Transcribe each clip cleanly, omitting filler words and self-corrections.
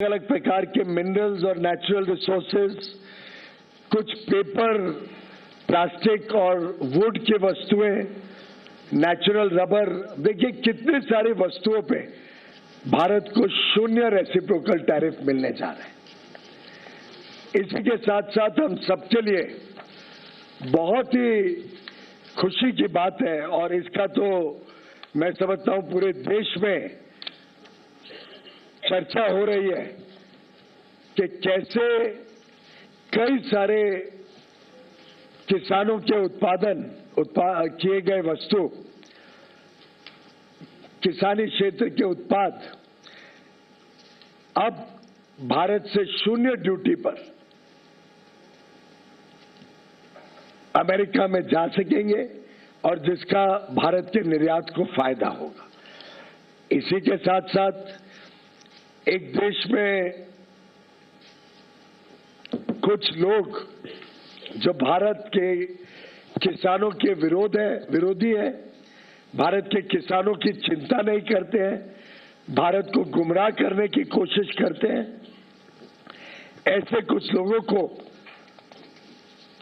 अलग प्रकार के मिनरल्स और नेचुरल रिसोर्सेज, कुछ पेपर, प्लास्टिक और वुड की वस्तुएं, नेचुरल रबर, देखिए कितनी सारी वस्तुओं पे भारत को शून्य रेसिप्रोकल टैरिफ मिलने जा रहे हैं। इसी के साथ साथ हम सबके लिए बहुत ही खुशी की बात है और इसका तो मैं समझता हूं पूरे देश में चर्चा हो रही है कि कैसे कई सारे किसानों के किए गए वस्तु, किसानी क्षेत्र के उत्पाद अब भारत से शून्य ड्यूटी पर अमेरिका में जा सकेंगे और जिसका भारत के निर्यात को फायदा होगा। इसी के साथ साथ एक देश में कुछ लोग जो भारत के किसानों के विरोधी हैं, भारत के किसानों की चिंता नहीं करते हैं, भारत को गुमराह करने की कोशिश करते हैं, ऐसे कुछ लोगों को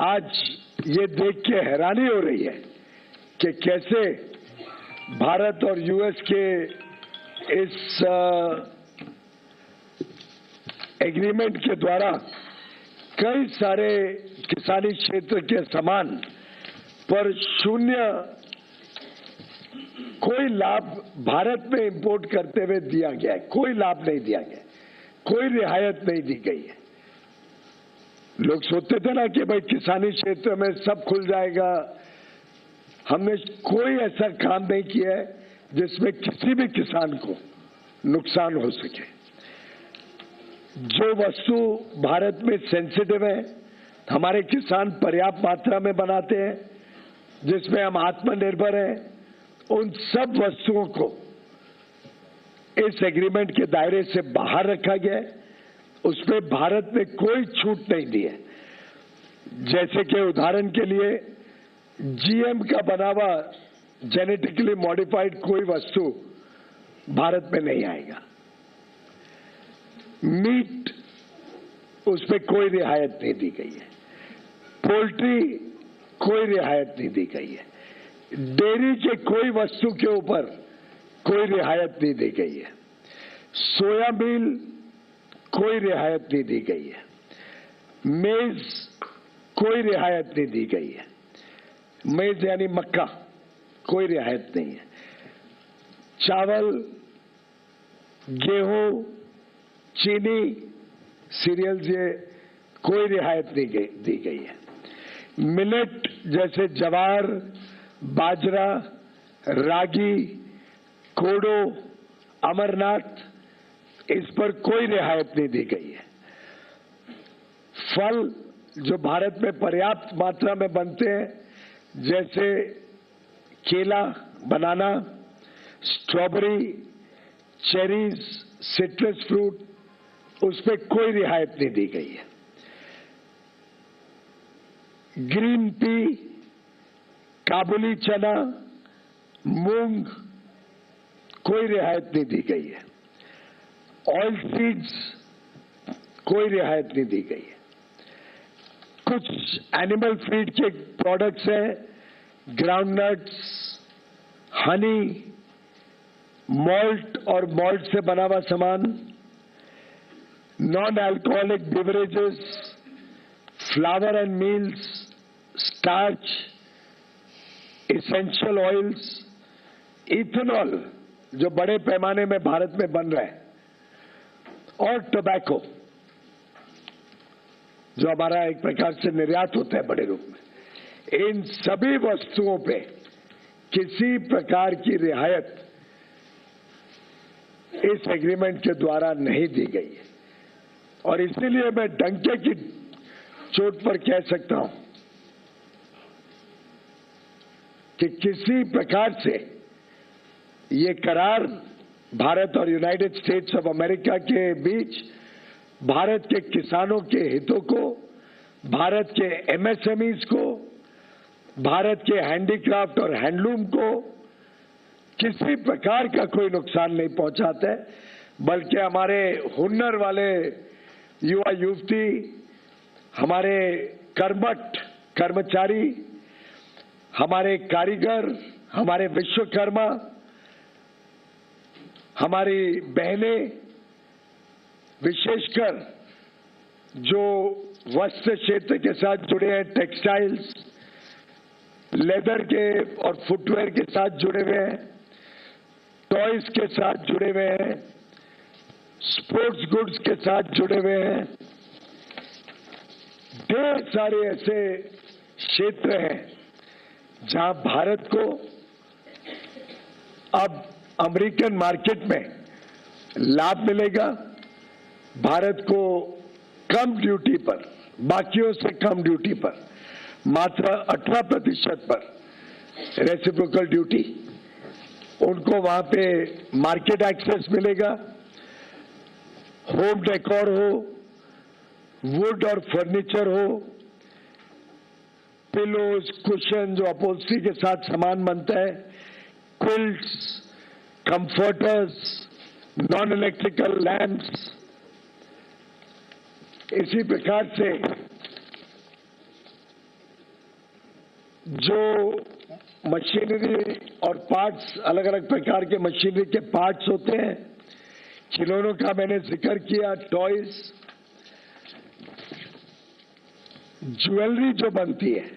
आज ये देख के हैरानी हो रही है कि कैसे भारत और यूएस के इस एग्रीमेंट के द्वारा कई सारे किसानी क्षेत्र के सामान पर शून्य कोई लाभ भारत में इंपोर्ट करते हुए दिया गया है। कोई लाभ नहीं दिया गया, कोई रियायत नहीं दी गई है। लोग सोचते थे ना कि भाई किसानी क्षेत्र में सब खुल जाएगा। हमने कोई ऐसा काम नहीं किया है जिसमें किसी भी किसान को नुकसान हो सके। जो वस्तु भारत में सेंसिटिव है, हमारे किसान पर्याप्त मात्रा में बनाते हैं, जिसमें हम आत्मनिर्भर हैं, उन सब वस्तुओं को इस एग्रीमेंट के दायरे से बाहर रखा गया है। उसमें भारत ने कोई छूट नहीं दी है। जैसे कि उदाहरण के लिए जीएम का बना हुआ जेनेटिकली मॉडिफाइड कोई वस्तु भारत में नहीं आएगा। मीट, उस पर कोई रियायत नहीं दी गई है। पोल्ट्री, कोई रियायत नहीं दी गई है। डेयरी के कोई वस्तु के ऊपर कोई रियायत नहीं दी गई है। सोयाबीन, कोई रियायत नहीं दी गई है। मेज, कोई रियायत नहीं दी गई है। मेज यानी मक्का, कोई रियायत नहीं है। चावल, गेहूं, चीनी, सीरियल्स, ये कोई रियायत नहीं दी गई है। मिलेट जैसे ज्वार, बाजरा, रागी, कोडो, अमरनाथ, इस पर कोई रियायत नहीं दी गई है। फल जो भारत में पर्याप्त मात्रा में बनते हैं, जैसे केला, बनाना, स्ट्रॉबेरी, चेरीज, सिट्रस फ्रूट, उस पर कोई रियायत नहीं दी गई है। ग्रीन पी, काबुली चना, मूंग, कोई रियायत नहीं दी गई है। ऑयल सीड्स, कोई रियायत नहीं दी गई है। कुछ एनिमल फीड के प्रोडक्ट्स हैं, ग्राउंडनट्स, हनी, मॉल्ट और मॉल्ट से बना हुआ सामान, non alcoholic beverages, flower and meals, starch, essential oils, ethanol जो बड़े पैमाने में भारत में बन रहा है, और टोबैको जो हमारा एक प्रकार से निर्यात होता है बड़े रूप में। इन सभी वस्तुओं पे किसी प्रकार की रियायत इस एग्रीमेंट के द्वारा नहीं दी गई है और इसीलिए मैं डंके की चोट पर कह सकता हूं कि किसी प्रकार से ये करार भारत और यूनाइटेड स्टेट्स ऑफ अमेरिका के बीच भारत के किसानों के हितों को, भारत के एमएसएमईज को, भारत के हैंडीक्राफ्ट और हैंडलूम को किसी प्रकार का कोई नुकसान नहीं पहुंचाता है। बल्कि हमारे हुनर वाले युवा युवती, हमारे कर्मठ कर्मचारी, हमारे कारीगर, हमारे विश्वकर्मा, हमारी बहनें, विशेषकर जो वस्त्र क्षेत्र के साथ जुड़े हैं, टेक्सटाइल्स, लेदर के और फुटवेयर के साथ जुड़े हुए हैं, टॉयज के साथ जुड़े हुए हैं, स्पोर्ट्स गुड्स के साथ जुड़े हुए हैं, ढेर सारे ऐसे क्षेत्र हैं जहां भारत को अब अमेरिकन मार्केट में लाभ मिलेगा। भारत को कम ड्यूटी पर, बाकियों से कम ड्यूटी पर, मात्र 18% पर रेसिप्रोकल ड्यूटी, उनको वहां पे मार्केट एक्सेस मिलेगा। होम डेकोर हो, वुड और फर्नीचर हो, पिलोज, कुशन जो अपहोल्स्ट्री के साथ सामान बनता है, quilts, comforters, non electrical lamps, इसी प्रकार से जो मशीनरी और पार्ट्स, अलग अलग प्रकार के मशीनरी के पार्ट्स होते हैं, खिलौनों का मैंने जिक्र किया, टॉयज, ज्वेलरी जो बनती है,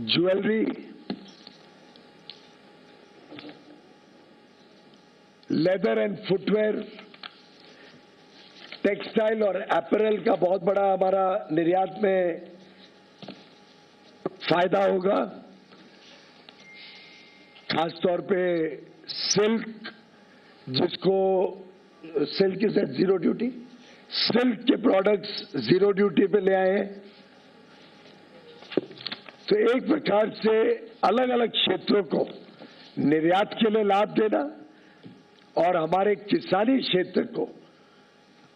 jewellery, leather and footwear, textile और अपैरल का बहुत बड़ा हमारा निर्यात में फायदा होगा। खासतौर पे सिल्क, जिसको silk is at zero duty, silk के प्रोडक्ट्स जीरो ड्यूटी पे ले आए हैं। तो एक प्रकार से अलग अलग क्षेत्रों को निर्यात के लिए लाभ देना और हमारे किसानी क्षेत्र को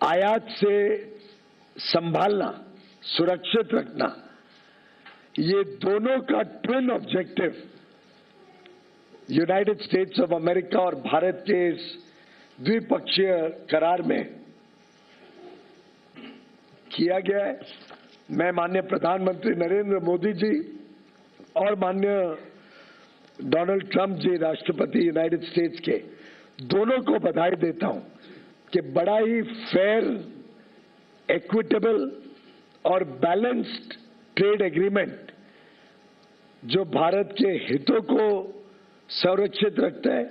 आयात से संभालना, सुरक्षित रखना, ये दोनों का twin objective United states of America और भारत के इस द्विपक्षीय करार में किया गया है। मैं माननीय प्रधानमंत्री नरेंद्र मोदी जी और माननीय डोनाल्ड ट्रंप जी, राष्ट्रपति यूनाइटेड स्टेट्स के, दोनों को बधाई देता हूं कि बड़ा ही फेयर, इक्विटेबल और बैलेंस्ड ट्रेड एग्रीमेंट जो भारत के हितों को संरक्षित रखता है,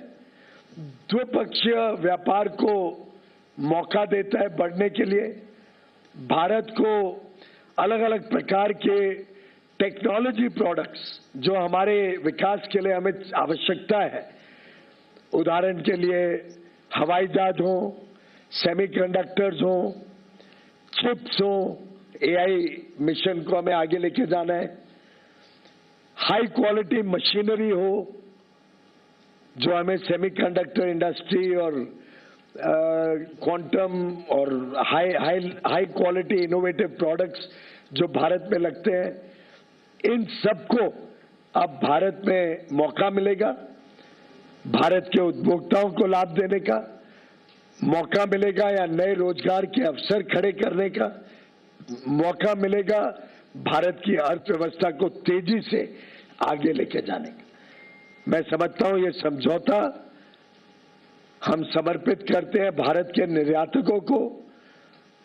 द्विपक्षीय व्यापार को मौका देता है बढ़ने के लिए, भारत को अलग अलग प्रकार के टेक्नोलॉजी प्रोडक्ट्स जो हमारे विकास के लिए हमें आवश्यकता है, उदाहरण के लिए हवाई जहाज हो, सेमीकंडक्टर्स हो, चिप्स हो, एआई मिशन को हमें आगे लेके जाना है, हाई क्वालिटी मशीनरी हो जो हमें सेमीकंडक्टर इंडस्ट्री और क्वांटम और हाई क्वालिटी इनोवेटिव प्रोडक्ट्स जो भारत में लगते हैं, इन सबको अब भारत में मौका मिलेगा। भारत के उपभोक्ताओं को लाभ देने का मौका मिलेगा या नए रोजगार के अवसर खड़े करने का मौका मिलेगा, भारत की अर्थव्यवस्था को तेजी से आगे लेके जाने का। मैं समझता हूं ये समझौता हम समर्पित करते हैं भारत के निर्यातकों को,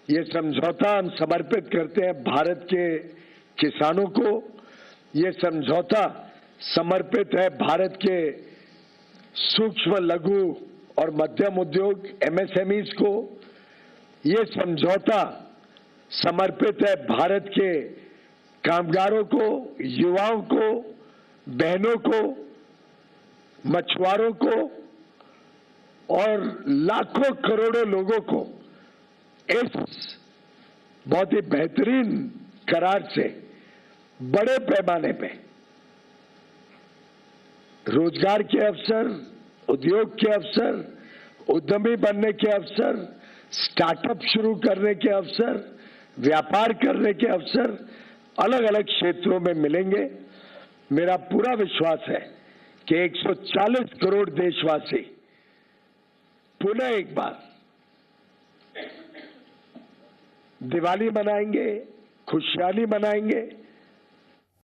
ये समझौता हम समर्पित करते हैं भारत के किसानों को, ये समझौता समर्पित है भारत के सूक्ष्म, लघु और मध्यम उद्योग एमएसएमईज को, ये समझौता समर्पित है भारत के कामगारों को, युवाओं को, बहनों को, मछुआरों को और लाखों करोड़ों लोगों को इस बहुत ही बेहतरीन करार से बड़े पैमाने पे रोजगार के अवसर, उद्योग के अवसर, उद्यमी बनने के अवसर, स्टार्टअप शुरू करने के अवसर, व्यापार करने के अवसर अलग अलग क्षेत्रों में मिलेंगे। मेरा पूरा विश्वास है कि 140 करोड़ देशवासी पुनः एक बार दिवाली मनाएंगे, खुशहाली मनाएंगे